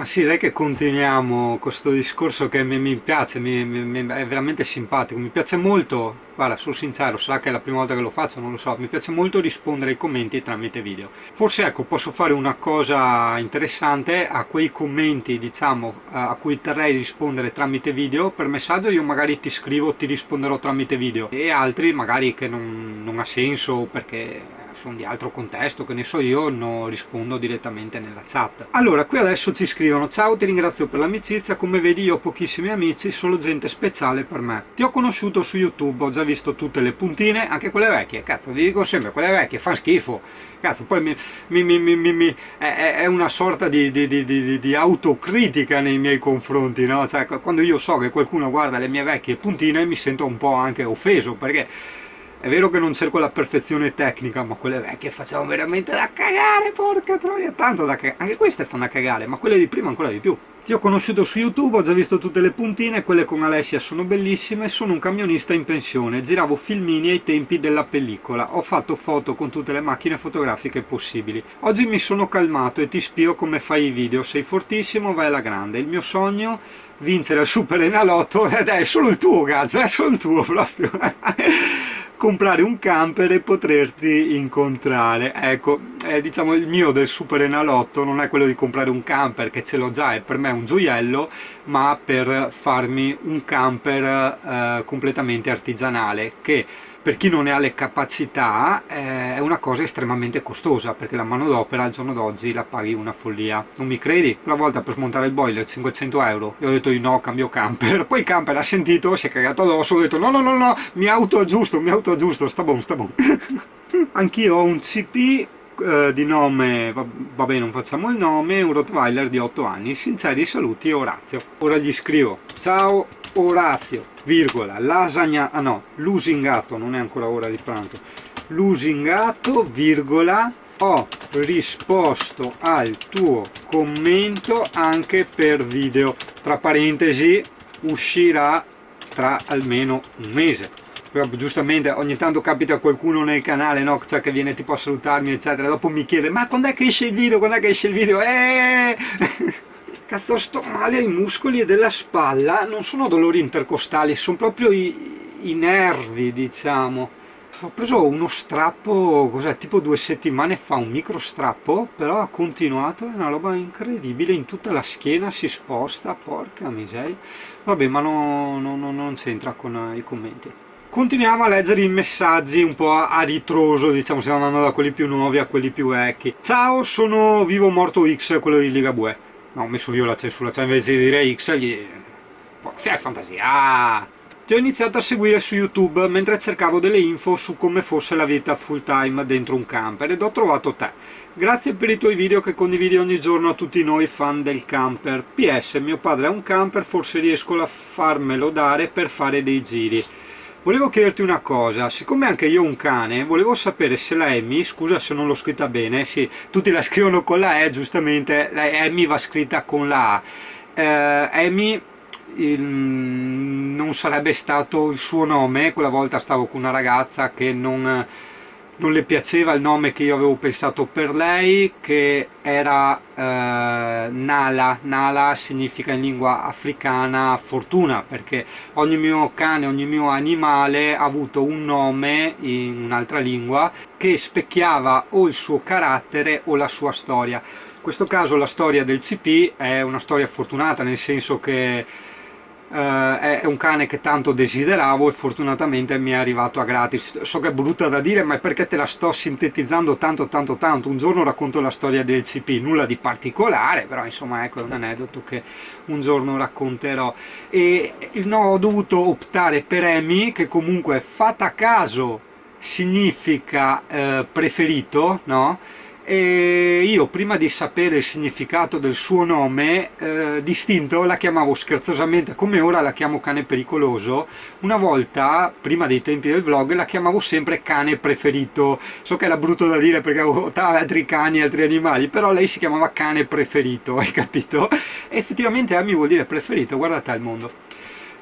Ma sì, dai che continuiamo con questo discorso che mi piace, è veramente simpatico, mi piace molto, guarda, sono sincero, sarà che è la prima volta che lo faccio, non lo so, mi piace molto rispondere ai commenti tramite video. Forse ecco, posso fare una cosa interessante a quei commenti, diciamo, a cui terrei rispondere tramite video, per messaggio io magari ti scrivo, ti risponderò tramite video, e altri magari che non ha senso perché sono di altro contesto, che ne so io, non rispondo direttamente nella chat. Allora, qui adesso ci scrivono: ciao, ti ringrazio per l'amicizia, come vedi io ho pochissimi amici, solo gente speciale per me. Ti ho conosciuto su YouTube, ho già visto tutte le puntine, anche quelle vecchie, cazzo, vi dico sempre, quelle vecchie fanno schifo. Cazzo, poi è una sorta di autocritica nei miei confronti, no? Cioè, quando io so che qualcuno guarda le mie vecchie puntine mi sento un po' anche offeso, perché è vero che non cerco la perfezione tecnica, ma quelle vecchie facevano veramente da cagare, porca troia, tanto da cagare. Anche queste fanno da cagare, ma quelle di prima ancora di più. Ti ho conosciuto su YouTube, ho già visto tutte le puntine, quelle con Alessia sono bellissime, sono un camionista in pensione, giravo filmini ai tempi della pellicola, ho fatto foto con tutte le macchine fotografiche possibili. Oggi mi sono calmato e ti spio come fai i video, sei fortissimo, vai alla grande. Il mio sogno, vincere al Super Enalotto, è solo il tuo, cazzo, è solo il tuo proprio. Comprare un camper e poterti incontrare. Ecco, diciamo il mio del Super Enalotto non è quello di comprare un camper, che ce l'ho già, è per me un gioiello, ma per farmi un camper completamente artigianale, che per chi non ne ha le capacità è una cosa estremamente costosa, perché la manodopera al giorno d'oggi la paghi una follia. Non mi credi? Una volta per smontare il boiler 500 euro, io ho detto di no, cambio camper. Poi il camper ha sentito, si è cagato addosso, ho detto no, mi autoaggiusto, sta buono. Anch'io ho un CP di nome, vabbè, non facciamo il nome, un Rottweiler di 8 anni, sinceri saluti Orazio. Ora gli scrivo: ciao Orazio, virgola, lasagna, ah no, lusingato, non è ancora ora di pranzo, lusingato, virgola, ho risposto al tuo commento anche per video, tra parentesi uscirà tra almeno un mese. Però giustamente ogni tanto capita qualcuno nel canale, no? Cioè, che viene tipo a salutarmi eccetera, dopo mi chiede: ma quando è che esce il video, Cazzo, sto male ai muscoli e della spalla, non sono dolori intercostali, sono proprio i nervi, diciamo. Ho preso uno strappo, cos'è, tipo 2 settimane fa, un micro strappo, però ha continuato, è una roba incredibile, in tutta la schiena si sposta, porca miseria. Vabbè, ma non c'entra con i commenti. Continuiamo a leggere i messaggi un po' a ritroso, diciamo, stiamo andando da quelli più nuovi a quelli più vecchi. Ciao, sono Vivo Morto X, quello di Ligabue. No, ho messo io la censura, cioè invece di dire X gli... Fai fantasia! Ti ho iniziato a seguire su YouTube mentre cercavo delle info su come fosse la vita full time dentro un camper ed ho trovato te. Grazie per i tuoi video che condividi ogni giorno a tutti noi fan del camper. PS, mio padre ha un camper, forse riesco a farmelo dare per fare dei giri. Volevo chiederti una cosa, siccome anche io ho un cane, volevo sapere se la Amy, scusa se non l'ho scritta bene, sì, tutti la scrivono con la E, giustamente, la Amy va scritta con la A. Amy non sarebbe stato il suo nome, quella volta stavo con una ragazza che non le piaceva il nome che io avevo pensato per lei, che era Nala. Nala significa in lingua africana fortuna, perché ogni mio cane, ogni mio animale ha avuto un nome in un'altra lingua che specchiava o il suo carattere o la sua storia. In questo caso la storia del CP è una storia fortunata, nel senso che è un cane che tanto desideravo e fortunatamente mi è arrivato a gratis. So che è brutta da dire, ma è perché te la sto sintetizzando tanto. Un giorno racconto la storia del CP, nulla di particolare, però insomma ecco, è un aneddoto che un giorno racconterò. E no, ho dovuto optare per Amy, che comunque fatta caso significa preferito, no? E io, prima di sapere il significato del suo nome distinto, la chiamavo scherzosamente, come ora la chiamo cane pericoloso. Una volta, prima dei tempi del vlog, la chiamavo sempre cane preferito. So che era brutto da dire perché avevo altri cani, altri animali, però lei si chiamava cane preferito, hai capito? E effettivamente Amy vuol dire preferito, guarda te il mondo.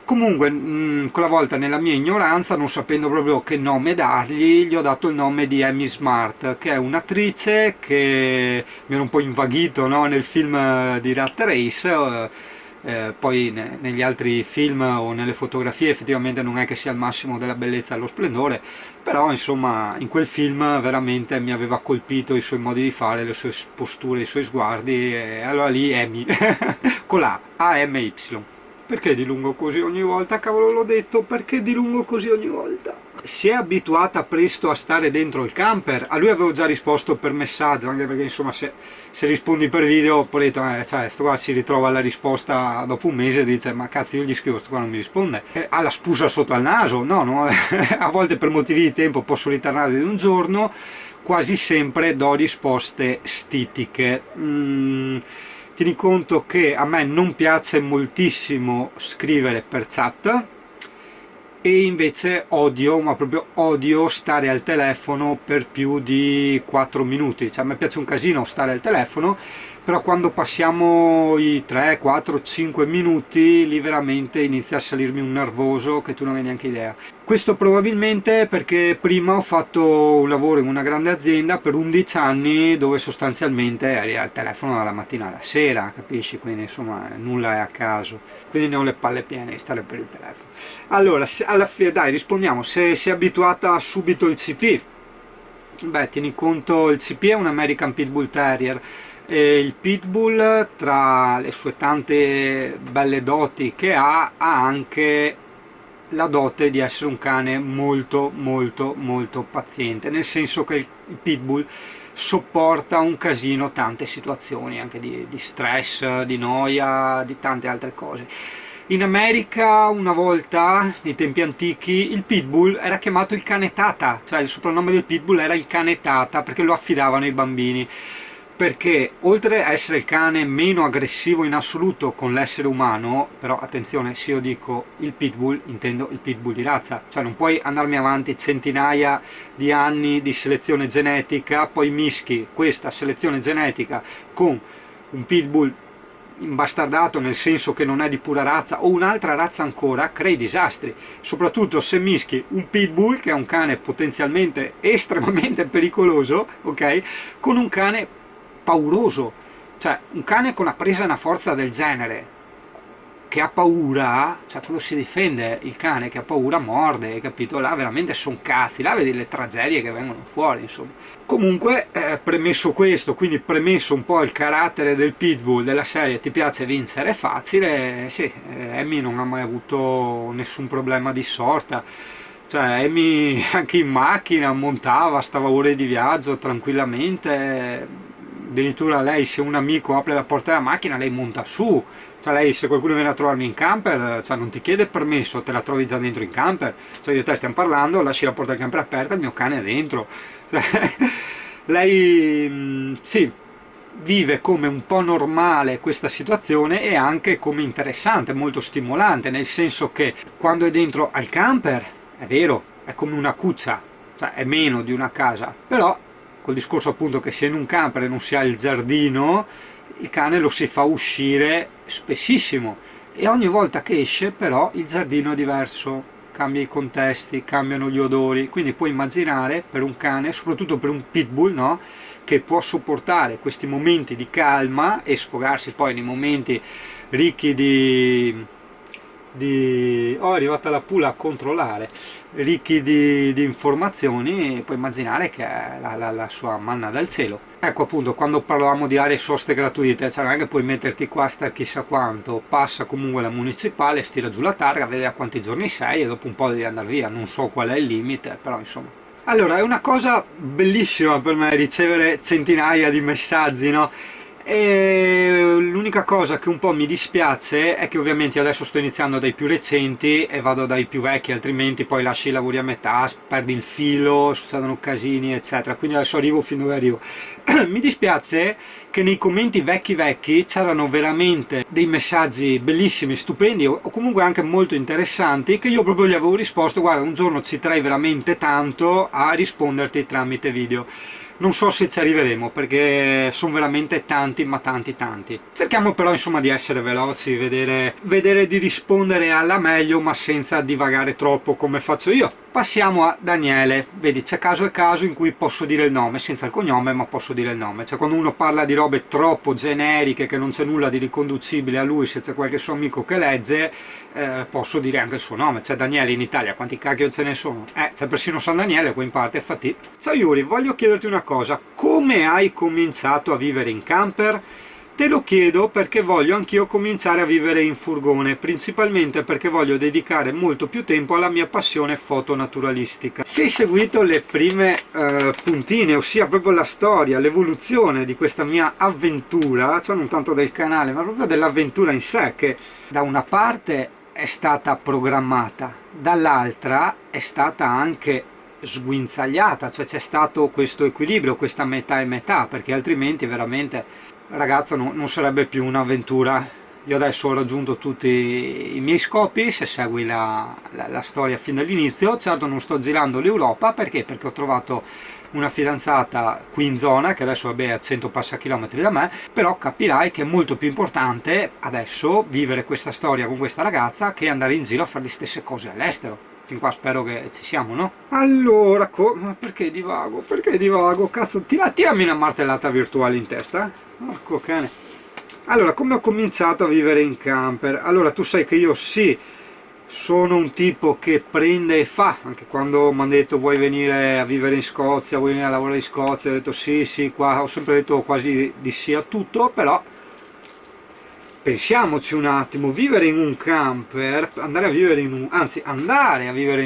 Comunque, quella volta nella mia ignoranza, non sapendo proprio che nome dargli, gli ho dato il nome di Amy Smart, che è un'attrice che mi ero un po' invaghito, no, nel film di Rat Race. Poi negli altri film o nelle fotografie effettivamente non è che sia il massimo della bellezza e dello splendore, però insomma in quel film veramente mi aveva colpito i suoi modi di fare, le sue posture, i suoi sguardi, e allora lì Amy, con la AMY. Perché dilungo così ogni volta? Cavolo, l'ho detto, perché dilungo così ogni volta? Si è abituata presto a stare dentro il camper? A lui avevo già risposto per messaggio, anche perché insomma se rispondi per video, ho detto, cioè, sto qua si ritrova la risposta dopo un mese e dice, ma cazzo io gli scrivo, sto qua non mi risponde. Ha la spusa sotto al naso? No, no, a volte per motivi di tempo posso ritardare di un giorno, quasi sempre do risposte stitiche. Tieni conto che a me non piace moltissimo scrivere per chat e invece odio, ma proprio odio stare al telefono per più di 4 minuti. Cioè a me piace un casino stare al telefono, però quando passiamo i 3, 4, 5 minuti lì veramente inizia a salirmi un nervoso che tu non hai neanche idea. Questo probabilmente perché prima ho fatto un lavoro in una grande azienda per 11 anni dove sostanzialmente eri al telefono dalla mattina alla sera, capisci? Quindi insomma nulla è a caso, quindi ne ho le palle piene di stare per il telefono. Allora, alla fine dai, rispondiamo, se si è abituata subito il CP, beh tieni conto, il CP è un American Pitbull Terrier. E il Pitbull, tra le sue tante belle doti che ha anche la dote di essere un cane molto molto molto paziente, nel senso che il Pitbull sopporta un casino tante situazioni, anche di stress, di noia, di tante altre cose. In America una volta, nei tempi antichi, il Pitbull era chiamato il cane tata, cioè il soprannome del Pitbull era il cane tata perché lo affidavano ai bambini, perché oltre a essere il cane meno aggressivo in assoluto con l'essere umano, però attenzione, se io dico il pitbull intendo il pitbull di razza, cioè non puoi andarmi avanti centinaia di anni di selezione genetica, poi mischi questa selezione genetica con un pitbull imbastardato, nel senso che non è di pura razza, o un'altra razza ancora, crei disastri, soprattutto se mischi un pitbull, che è un cane potenzialmente estremamente pericoloso, ok, con un cane pauroso, cioè un cane con una presa e una forza del genere, che ha paura, cioè quello si difende, il cane che ha paura morde, capito? Là veramente sono cazzi, là vedi le tragedie che vengono fuori, insomma. Comunque, premesso questo, quindi premesso un po' il carattere del pitbull della serie ti piace vincere facile, sì, Amy non ha mai avuto nessun problema di sorta. Cioè, Amy anche in macchina montava, stava ore di viaggio tranquillamente, addirittura lei, se un amico apre la porta della macchina lei monta su, cioè lei, se qualcuno viene a trovarmi in camper, cioè non ti chiede permesso, te la trovi già dentro in camper, cioè io e te stiamo parlando, lasci la porta del camper aperta, il mio cane è dentro. Lei sì, vive come un po' normale questa situazione e anche come interessante, molto stimolante, nel senso che quando è dentro al camper è vero, è come una cuccia, cioè è meno di una casa, però col discorso appunto che se in un camper non si ha il giardino, il cane lo si fa uscire spessissimo e ogni volta che esce però il giardino è diverso, cambia i contesti, cambiano gli odori, quindi puoi immaginare per un cane, soprattutto per un pitbull, no? Che può sopportare questi momenti di calma e sfogarsi poi nei momenti ricchi oh, è arrivata la pula a controllare, ricchi di informazioni, puoi immaginare che è la sua manna dal cielo. Ecco appunto, quando parlavamo di aree soste gratuite, cioè non è che puoi metterti qua a stare chissà quanto, passa comunque la municipale, stira giù la targa, vede a quanti giorni sei e dopo un po' devi andare via, non so qual è il limite, però insomma. Allora, è una cosa bellissima per me ricevere centinaia di messaggi, no? E l'unica cosa che un po' mi dispiace è che ovviamente adesso sto iniziando dai più recenti e vado dai più vecchi, altrimenti poi lasci i lavori a metà, perdi il filo, succedono casini eccetera, quindi adesso arrivo fin dove arrivo. Mi dispiace che nei commenti vecchi c'erano veramente dei messaggi bellissimi, stupendi o comunque anche molto interessanti, che io proprio gli avevo risposto: guarda, un giorno ci terrei veramente tanto a risponderti tramite video. Non so se ci arriveremo perché sono veramente tanti, ma tanti tanti. Cerchiamo però insomma di essere veloci, vedere di rispondere alla meglio, ma senza divagare troppo come faccio io. Passiamo a Daniele. Vedi, c'è caso e caso in cui posso dire il nome, senza il cognome, ma posso dire il nome. Cioè quando uno parla di robe troppo generiche, che non c'è nulla di riconducibile a lui, se c'è qualche suo amico che legge, posso dire anche il suo nome. C'è Daniele in Italia, quanti cacchio ce ne sono? C'è persino San Daniele qui in parte, infatti. Ciao Yuri, voglio chiederti una cosa. Come hai cominciato a vivere in camper? Te lo chiedo perché voglio anch'io cominciare a vivere in furgone, principalmente perché voglio dedicare molto più tempo alla mia passione fotonaturalistica. Se hai seguito le prime puntine, ossia proprio la storia, l'evoluzione di questa mia avventura, cioè non tanto del canale, ma proprio dell'avventura in sé, che da una parte è stata programmata, dall'altra è stata anche sguinzagliata, cioè c'è stato questo equilibrio, questa metà e metà, perché altrimenti veramente ragazzo non sarebbe più un'avventura. Io adesso ho raggiunto tutti i miei scopi, se segui la storia fin dall'inizio. Certo non sto girando l'Europa, perché ho trovato una fidanzata qui in zona, che adesso vabbè è a 100 passa chilometri da me, però capirai che è molto più importante adesso vivere questa storia con questa ragazza che andare in giro a fare le stesse cose all'estero. Fin qua spero che ci siamo, no? Allora, ma perché divago? Perché divago? Cazzo, tirami una martellata virtuale in testa. Porco cane. Allora, come ho cominciato a vivere in camper? Allora, tu sai che io sì, sono un tipo che prende e fa. Anche quando mi hanno detto vuoi venire a vivere in Scozia, vuoi venire a lavorare in Scozia, ho detto sì, qua ho sempre detto quasi di sì a tutto, però pensiamoci un attimo, vivere in un camper, andare a vivere in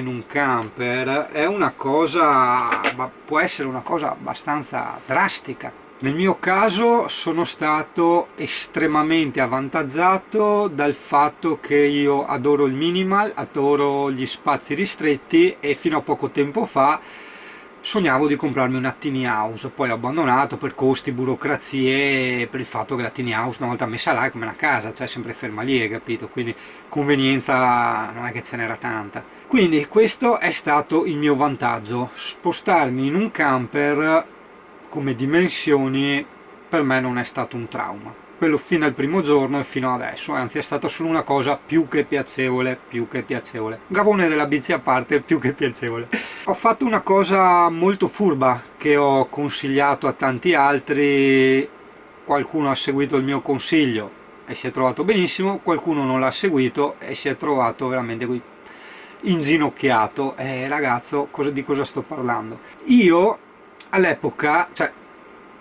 un camper è una cosa, può essere una cosa abbastanza drastica. Nel mio caso sono stato estremamente avvantaggiato dal fatto che io adoro il minimal, adoro gli spazi ristretti e fino a poco tempo fa sognavo di comprarmi una tiny house, poi ho abbandonato per costi, burocrazie, per il fatto che la tiny house una volta messa là è come una casa, cioè sempre ferma lì, hai capito? Quindi convenienza non è che ce n'era tanta. Quindi questo è stato il mio vantaggio, spostarmi in un camper come dimensioni per me non è stato un trauma. Quello fino al primo giorno e fino adesso, anzi è stata solo una cosa più che piacevole, Gavone della bici a parte, più che piacevole. Ho fatto una cosa molto furba che ho consigliato a tanti altri, qualcuno ha seguito il mio consiglio e si è trovato benissimo, qualcuno non l'ha seguito e si è trovato veramente qui inginocchiato. Ragazzo, di cosa sto parlando? Io all'epoca, cioè,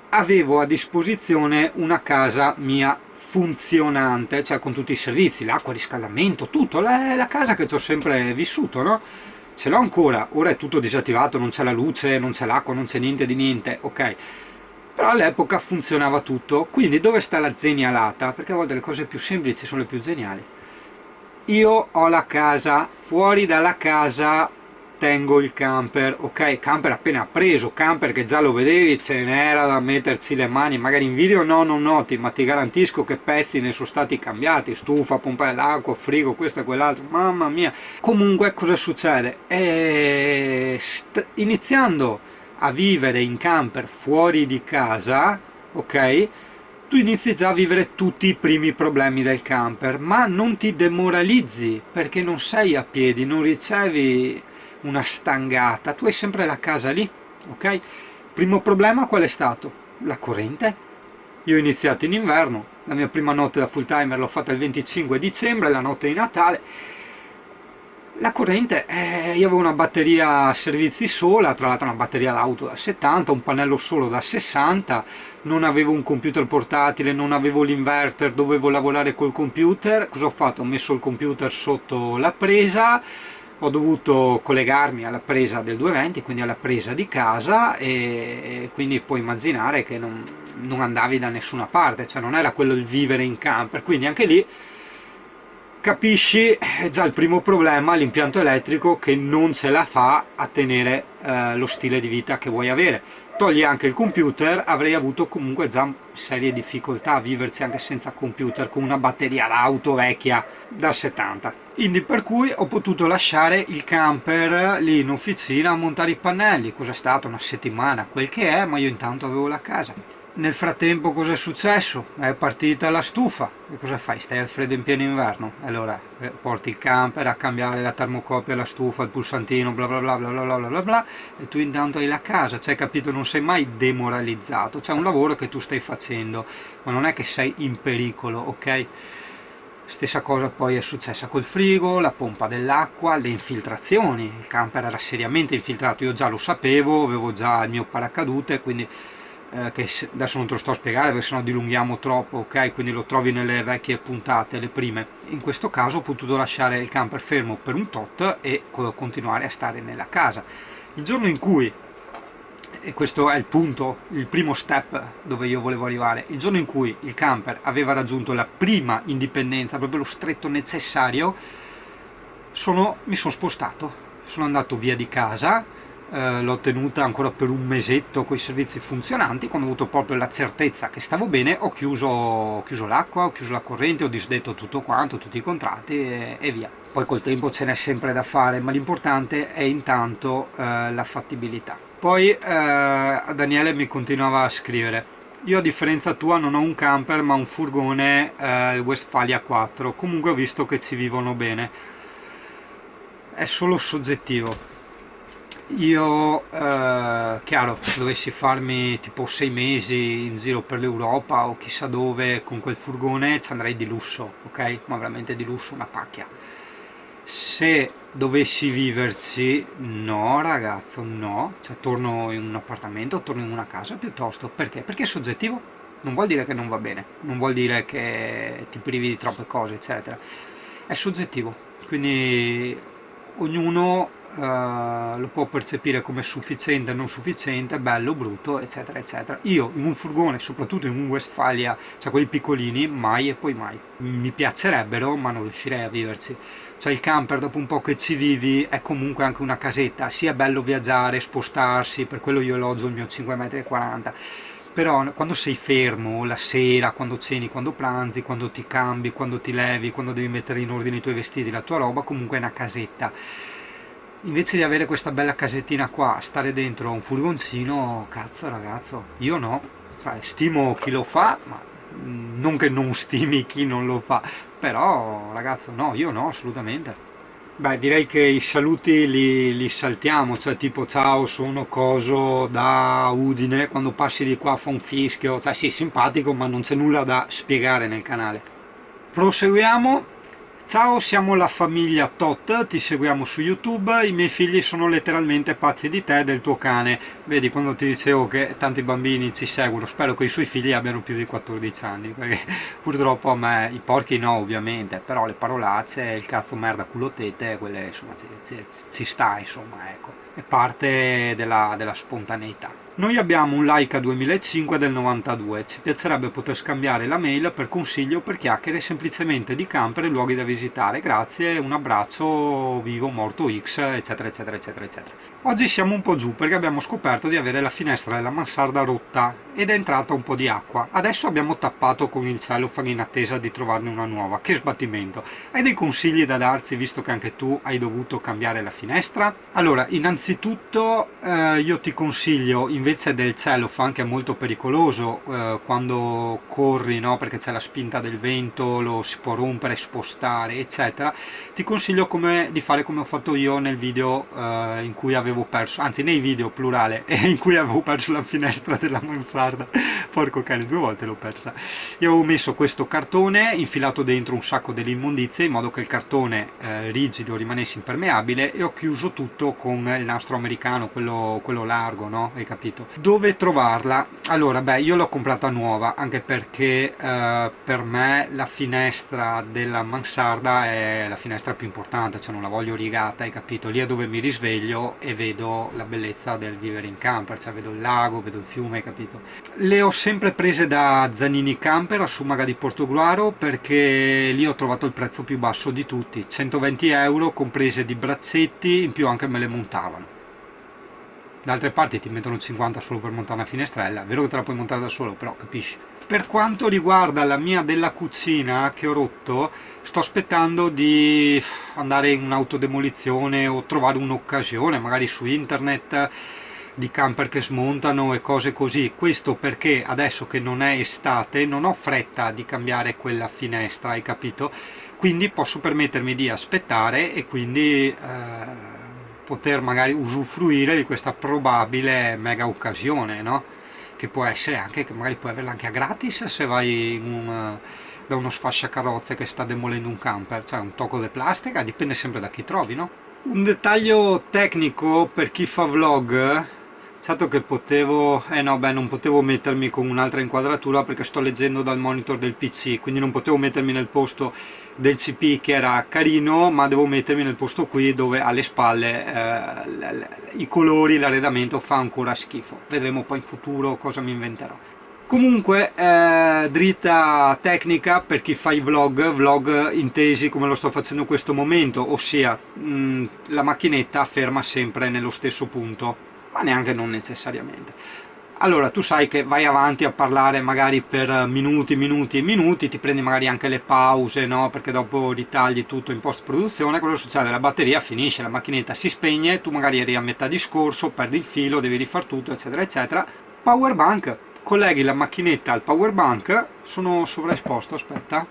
avevo a disposizione una casa mia funzionante, cioè con tutti i servizi, l'acqua, il riscaldamento, tutto, la casa che ci ho sempre vissuto, no? Ce l'ho ancora, ora è tutto disattivato, non c'è la luce, non c'è l'acqua, non c'è niente di niente, ok? Però all'epoca funzionava tutto, quindi dove sta la genialata? Perché a volte le cose più semplici sono le più geniali. Io ho la casa, fuori dalla casa tengo il camper, ok, camper appena preso, camper che già lo vedevi, ce n'era da metterci le mani, magari in video no, non noti, ma ti garantisco che pezzi ne sono stati cambiati, stufa, pompa dell'acqua, frigo, questo e quell'altro, mamma mia. Comunque cosa succede? Iniziando a vivere in camper fuori di casa, ok, tu inizi già a vivere tutti i primi problemi del camper, ma non ti demoralizzi perché non sei a piedi, non ricevi una stangata, tu hai sempre la casa lì, ok? Primo problema qual è stato? La corrente. Io ho iniziato in inverno, la mia prima notte da full timer l'ho fatta il 25 dicembre, la notte di Natale. La corrente, io avevo una batteria a servizi sola, tra l'altro una batteria d'auto da 70, un pannello solo da 60, non avevo un computer portatile, non avevo l'inverter, dovevo lavorare col computer. Cosa ho fatto? Ho messo il computer sotto la presa, ho dovuto collegarmi alla presa del 220, quindi alla presa di casa, e quindi puoi immaginare che non andavi da nessuna parte, cioè non era quello il vivere in camper, quindi anche lì capisci già il primo problema, l'impianto elettrico che non ce la fa a tenere lo stile di vita che vuoi avere. togli anche il computer, avrei avuto comunque già serie difficoltà a viverci anche senza computer, con una batteria d'auto vecchia da 70. Quindi per cui ho potuto lasciare il camper lì in officina a montare i pannelli. Cos'è stato? Una settimana, quel che è, ma io intanto avevo la casa. Nel frattempo cosa è successo? È partita la stufa. E cosa fai? Stai al freddo in pieno inverno. Allora porti il camper a cambiare la termocopia, la stufa, il pulsantino, bla bla bla bla bla bla bla bla, e tu intanto hai la casa, cioè capito, non sei mai demoralizzato, c'è un lavoro che tu stai facendo, ma non è che sei in pericolo, ok? Stessa cosa poi è successa col frigo, la pompa dell'acqua, le infiltrazioni. Il camper era seriamente infiltrato, io già lo sapevo, avevo già il mio paracadute, quindi che adesso non te lo sto a spiegare perché sennò dilunghiamo troppo, ok? Quindi lo trovi nelle vecchie puntate, le prime. In questo caso ho potuto lasciare il camper fermo per un tot e continuare a stare nella casa. Il giorno in cui, e questo è il punto, il primo step dove io volevo arrivare, il giorno in cui il camper aveva raggiunto la prima indipendenza, proprio lo stretto necessario, mi sono spostato, sono andato via di casa, l'ho tenuta ancora per un mesetto con i servizi funzionanti. Quando ho avuto proprio la certezza che stavo bene, ho chiuso l'acqua, ho chiuso la corrente, ho disdetto tutto quanto, tutti i contratti e via. Poi col tempo ce n'è sempre da fare, ma l'importante è intanto la fattibilità. Poi Daniele mi continuava a scrivere: io a differenza tua non ho un camper ma un furgone Westfalia 4, comunque ho visto che ci vivono bene. È solo soggettivo. Io, chiaro, se dovessi farmi tipo 6 mesi in giro per l'Europa o chissà dove con quel furgone ci andrei di lusso, ok? Ma veramente di lusso, una pacchia. Se dovessi viverci, no ragazzo, no, cioè torno in un appartamento, torno in una casa piuttosto. Perché? Perché è soggettivo, non vuol dire che non va bene, non vuol dire che ti privi di troppe cose, eccetera. È soggettivo, quindi ognuno lo può percepire come sufficiente, non sufficiente, bello, brutto, eccetera, eccetera. Io in un furgone, soprattutto in un Westfalia, cioè quelli piccolini, mai e poi mai. Mi piacerebbero, ma non riuscirei a viverci. Cioè il camper, dopo un po' che ci vivi, è comunque anche una casetta. Sì, è bello viaggiare, spostarsi, per quello io elogio il mio 5,40 m. Però quando sei fermo, la sera, quando ceni, quando pranzi, quando ti cambi, quando ti levi, quando devi mettere in ordine i tuoi vestiti, la tua roba, comunque è una casetta. Invece di avere questa bella casettina qua, stare dentro un furgoncino, cazzo ragazzo, io no. Cioè, stimo chi lo fa, ma non che non stimi chi non lo fa, però ragazzo no, io no, assolutamente. Beh, direi che i saluti li saltiamo, cioè tipo ciao, sono Coso da Udine, quando passi di qua fa un fischio, cioè sì, simpatico, ma non c'è nulla da spiegare nel canale. Proseguiamo. Ciao, siamo la famiglia Tot, ti seguiamo su YouTube, i miei figli sono letteralmente pazzi di te e del tuo cane. Vedi, quando ti dicevo che tanti bambini ci seguono, spero che i suoi figli abbiano più di 14 anni, perché purtroppo a me, i porchi no ovviamente, però le parolacce, il cazzo, merda, culo, tete, quelle insomma ci sta, insomma, ecco, è parte della spontaneità. Noi abbiamo un Leica 2005 del 92, ci piacerebbe poter scambiare la mail per consiglio, per chiacchiere semplicemente di camper e luoghi da visitare. Grazie, un abbraccio, vivo, morto X, eccetera, eccetera, eccetera, eccetera. Oggi siamo un po' giù perché abbiamo scoperto di avere la finestra della mansarda rotta ed è entrata un po' di acqua. Adesso abbiamo tappato con il cellophane in attesa di trovarne una nuova. Che sbattimento! Hai dei consigli da darci visto che anche tu hai dovuto cambiare la finestra? Allora, innanzitutto io ti consiglio, invece del cellophane, che è molto pericoloso quando corri, no? Perché c'è la spinta del vento, lo si può rompere, spostare, eccetera, ti consiglio di fare come ho fatto io nel video in cui avevo perso, anzi nei video plurale, in cui avevo perso la finestra della mansarda. Porco cane, 2 volte l'ho persa. Io avevo messo questo cartone infilato dentro un sacco delle immondizie in modo che il cartone rigido rimanesse impermeabile, e ho chiuso tutto con il nastro americano, quello largo, no? Hai capito? Dove trovarla? Allora, beh, io l'ho comprata nuova, anche perché per me la finestra della mansarda è la finestra più importante, cioè non la voglio rigata, hai capito? Lì è dove mi risveglio e vedo la bellezza del vivere in camper, cioè vedo il lago, vedo il fiume, hai capito? Le ho sempre prese da Zanini Camper a Sumaga di Portogruaro, perché lì ho trovato il prezzo più basso di tutti, 120 euro comprese di braccetti, in più anche me le montavano. Da altre parti ti mettono 50 solo per montare una finestrella, è vero che te la puoi montare da solo, però capisci. Per quanto riguarda la mia della cucina che ho rotto, sto aspettando di andare in un'autodemolizione o trovare un'occasione, magari su internet, di camper che smontano e cose così. Questo perché adesso che non è estate non ho fretta di cambiare quella finestra, hai capito? Quindi posso permettermi di aspettare e quindi poter magari usufruire di questa probabile mega occasione, no? Che può essere anche, che magari puoi averla anche a gratis se vai da uno sfasciacarrozze che sta demolendo un camper, cioè un tocco di plastica, dipende sempre da chi trovi, no? Un dettaglio tecnico per chi fa vlog, certo che potevo, no beh, non potevo mettermi con un'altra inquadratura perché sto leggendo dal monitor del PC, quindi non potevo mettermi nel posto del CP che era carino, ma devo mettermi nel posto qui dove alle spalle i colori, l'arredamento fa ancora schifo. Vedremo poi in futuro cosa mi inventerò. Comunque dritta tecnica per chi fa i vlog intesi come lo sto facendo in questo momento, ossia la macchinetta ferma sempre nello stesso punto, ma neanche non necessariamente. Allora tu sai che vai avanti a parlare magari per minuti, minuti e minuti, ti prendi magari anche le pause, no? Perché dopo ritagli tutto in post produzione. Cosa succede? La batteria finisce, la macchinetta si spegne, tu magari eri a metà discorso, perdi il filo, devi rifar tutto, eccetera eccetera. Power bank, colleghi la macchinetta al power bank, sono sovraesposto, aspetta,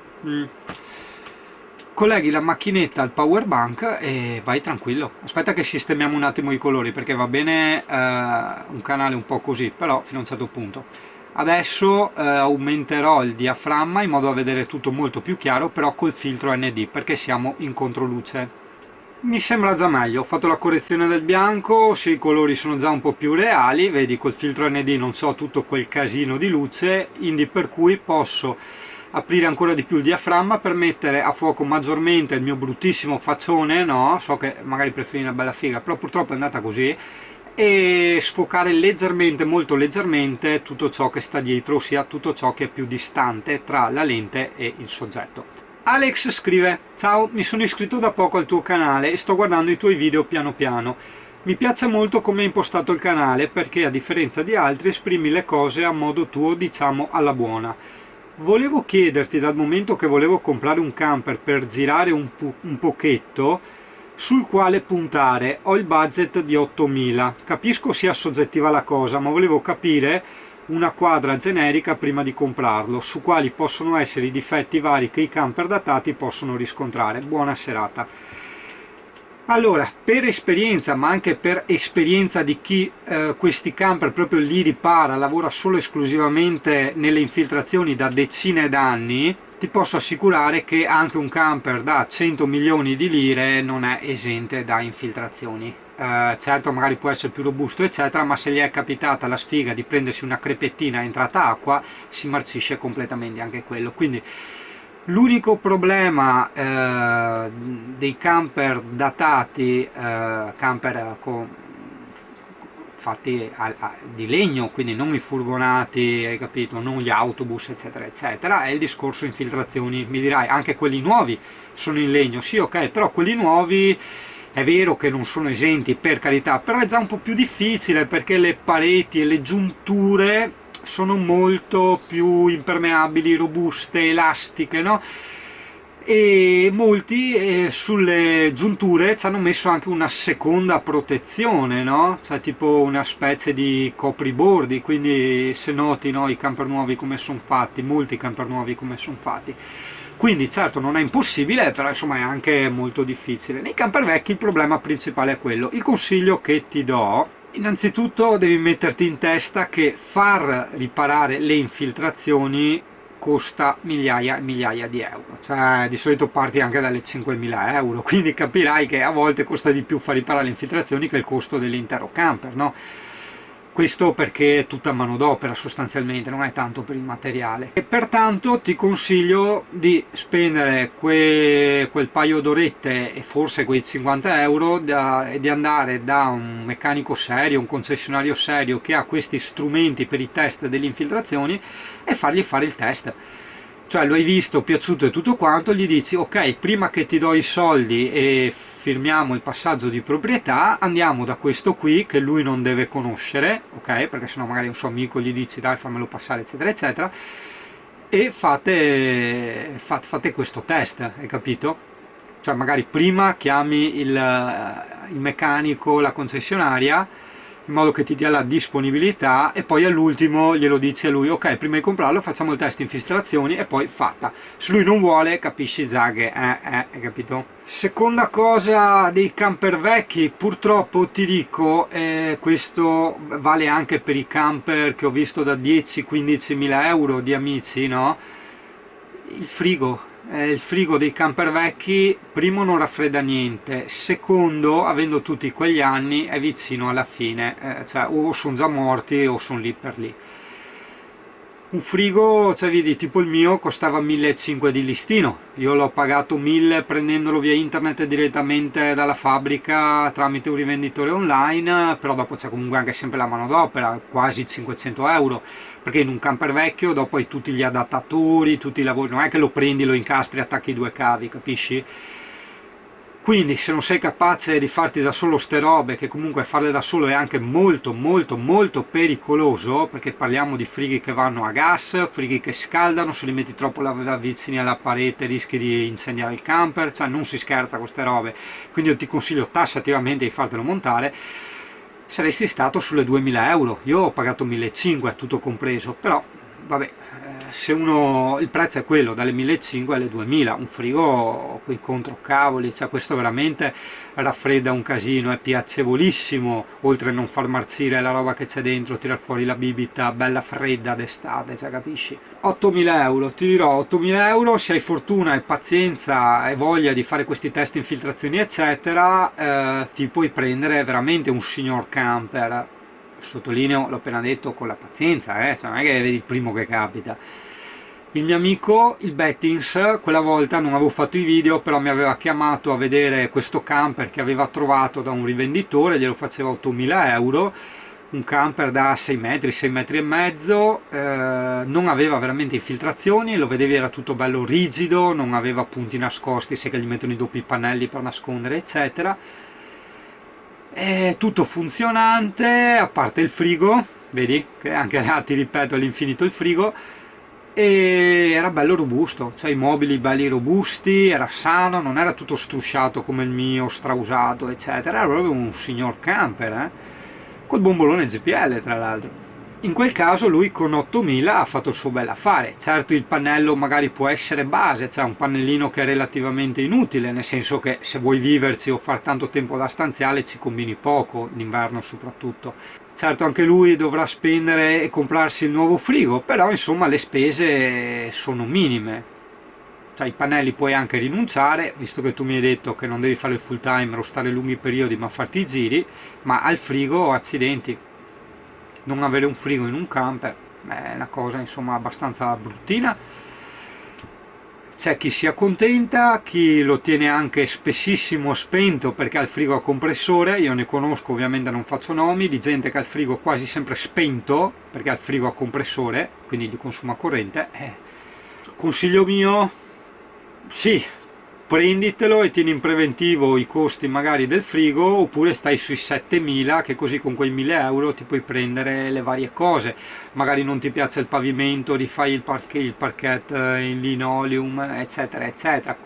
colleghi la macchinetta al power bank e vai tranquillo. Aspetta che sistemiamo un attimo i colori perché va bene un canale un po' così, però fino a un certo punto. Adesso aumenterò il diaframma in modo da vedere tutto molto più chiaro, però col filtro ND perché siamo in controluce. Mi sembra già meglio, ho fatto la correzione del bianco, sì, i colori sono già un po' più reali, vedi col filtro ND non so tutto quel casino di luce, quindi per cui posso aprire ancora di più il diaframma per mettere a fuoco maggiormente il mio bruttissimo faccione, no? So che magari preferi una bella figa, però purtroppo è andata così, e sfocare leggermente, molto leggermente, tutto ciò che sta dietro, ossia tutto ciò che è più distante tra la lente e il soggetto. Alex scrive: ciao, mi sono iscritto da poco al tuo canale e sto guardando i tuoi video piano piano. Mi piace molto come hai impostato il canale perché a differenza di altri esprimi le cose a modo tuo, diciamo alla buona. Volevo chiederti, dal momento che volevo comprare un camper per girare un pochetto, sul quale puntare. Ho il budget di 8.000. Capisco sia soggettiva la cosa, ma volevo capire una quadra generica prima di comprarlo, su quali possono essere i difetti vari che i camper datati possono riscontrare. Buona serata. Allora, per esperienza, ma anche per esperienza di chi questi camper proprio li ripara, lavora solo esclusivamente nelle infiltrazioni da decine d'anni, ti posso assicurare che anche un camper da 100 milioni di lire non è esente da infiltrazioni. Certo, magari può essere più robusto eccetera, ma se gli è capitata la sfiga di prendersi una crepettina entrata acqua, si marcisce completamente anche quello. Quindi l'unico problema dei camper datati, camper fatti di legno, quindi non i furgonati, hai capito, non gli autobus eccetera eccetera, è il discorso infiltrazioni. Mi dirai, anche quelli nuovi sono in legno, sì ok, però quelli nuovi è vero che non sono esenti, per carità, però è già un po' più difficile perché le pareti e le giunture sono molto più impermeabili, robuste, elastiche, no? E molti sulle giunture ci hanno messo anche una seconda protezione, no? Cioè tipo una specie di copribordi, quindi se noti, no, i camper nuovi come sono fatti, molti camper nuovi come sono fatti. Quindi certo non è impossibile, però insomma è anche molto difficile. Nei camper vecchi il problema principale è quello. Il consiglio che ti do: innanzitutto devi metterti in testa che far riparare le infiltrazioni costa migliaia e migliaia di euro, cioè di solito parti anche dalle 5.000 euro, quindi capirai che a volte costa di più far riparare le infiltrazioni che il costo dell'intero camper, no? Questo perché è tutta manodopera sostanzialmente, non è tanto per il materiale. E pertanto ti consiglio di spendere quel paio d'orette e forse quei 50 euro e di andare da un meccanico serio, un concessionario serio che ha questi strumenti per i test delle infiltrazioni e fargli fare il test. Cioè lo hai visto, piaciuto e tutto quanto, gli dici ok, prima che ti do i soldi e firmiamo il passaggio di proprietà, andiamo da questo qui che lui non deve conoscere, ok? Perché sennò magari un suo amico gli dici dai fammelo passare eccetera eccetera, e fate questo test, hai capito? Cioè magari prima chiami il meccanico, la concessionaria, in modo che ti dia la disponibilità, e poi all'ultimo glielo dici a lui, ok, prima di comprarlo facciamo il test infiltrazioni e poi fatta. Se lui non vuole, capisci già che hai capito? Seconda cosa dei camper vecchi, purtroppo ti dico, questo vale anche per i camper che ho visto da 10-15 mila euro di amici, no? Il frigo dei camper vecchi, primo non raffredda niente, secondo, avendo tutti quegli anni, è vicino alla fine, cioè o sono già morti o sono lì per lì. Un frigo, cioè vedi, tipo il mio costava 1.500 di listino, io l'ho pagato 1.000 prendendolo via internet direttamente dalla fabbrica tramite un rivenditore online, però dopo c'è comunque anche sempre la manodopera, quasi 500 euro, perché in un camper vecchio dopo hai tutti gli adattatori, tutti i lavori, non è che lo prendi, lo incastri, attacchi due cavi, capisci? Quindi se non sei capace di farti da solo ste robe, che comunque farle da solo è anche molto molto molto pericoloso, perché parliamo di frighi che vanno a gas, frighi che scaldano, se li metti troppo vicini alla parete rischi di incendiare il camper, cioè non si scherza con ste robe, quindi io ti consiglio tassativamente di fartelo montare. Saresti stato sulle 2000 euro, io ho pagato 1.500 tutto compreso, però vabbè, se uno, il prezzo è quello, dalle 1.500 alle 2.000, un frigo con i controcavoli, cioè questo veramente raffredda un casino, è piacevolissimo, oltre a non far marcire la roba che c'è dentro, tirar fuori la bibita bella fredda d'estate, cioè capisci? 8.000 euro, ti dirò, 8.000 euro, se hai fortuna e pazienza e voglia di fare questi test infiltrazioni eccetera, ti puoi prendere veramente un signor camper. Sottolineo, l'ho appena detto, con la pazienza, cioè non è che vedi il primo che capita. Il mio amico, il Bettins, quella volta non avevo fatto i video, però mi aveva chiamato a vedere questo camper che aveva trovato da un rivenditore, glielo faceva 8.000 euro, un camper da 6 metri, 6 metri e mezzo, non aveva veramente infiltrazioni, lo vedevi era tutto bello rigido, non aveva punti nascosti, sai che gli mettono i doppi pannelli per nascondere eccetera. È tutto funzionante, a parte il frigo, vedi che anche là ti ripeto all'infinito il frigo, e era bello robusto, cioè i mobili belli robusti, era sano, non era tutto strusciato come il mio, strausato eccetera, era proprio un signor camper, col bombolone GPL tra l'altro. In quel caso lui con 8.000 ha fatto il suo bel affare. Certo il pannello magari può essere base, cioè un pannellino che è relativamente inutile, nel senso che se vuoi viverci o far tanto tempo da stanziale ci combini poco, in inverno soprattutto. Certo anche lui dovrà spendere e comprarsi il nuovo frigo, però insomma le spese sono minime. Cioè i pannelli puoi anche rinunciare, visto che tu mi hai detto che non devi fare il full timer o stare lunghi periodi ma farti i giri, ma al frigo accidenti. Non avere un frigo in un camper è una cosa insomma abbastanza bruttina. C'è chi si accontenta, chi lo tiene anche spessissimo spento perché ha il frigo a compressore. Io ne conosco, ovviamente non faccio nomi, di gente che ha il frigo quasi sempre spento perché ha il frigo a compressore, quindi di consuma corrente. Consiglio mio, sì, prenditelo e tieni in preventivo i costi magari del frigo, oppure stai sui 7.000, che così con quei 1.000 euro ti puoi prendere le varie cose. Magari non ti piace il pavimento, rifai il parquet in linoleum eccetera eccetera.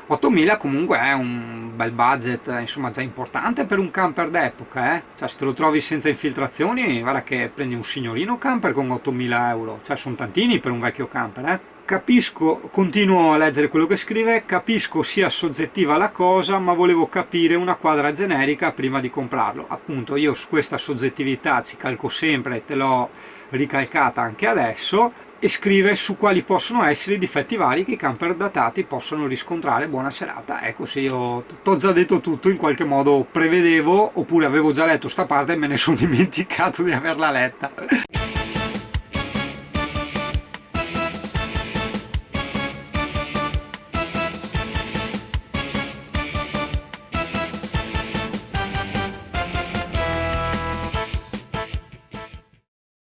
8.000 comunque è un bel budget, insomma già importante per un camper d'epoca, cioè se te lo trovi senza infiltrazioni guarda che prendi un signorino camper con 8.000 euro, cioè sono tantini per un vecchio camper. Capisco, continuo a leggere quello che scrive, capisco sia soggettiva la cosa, ma volevo capire una quadra generica prima di comprarlo. Appunto io su questa soggettività ci calco sempre, te l'ho ricalcata anche adesso, e scrive su quali possono essere i difetti vari che i camper datati possono riscontrare. Buona serata. Ecco, se io t'ho già detto tutto, in qualche modo prevedevo, oppure avevo già letto sta parte e me ne sono dimenticato di averla letta.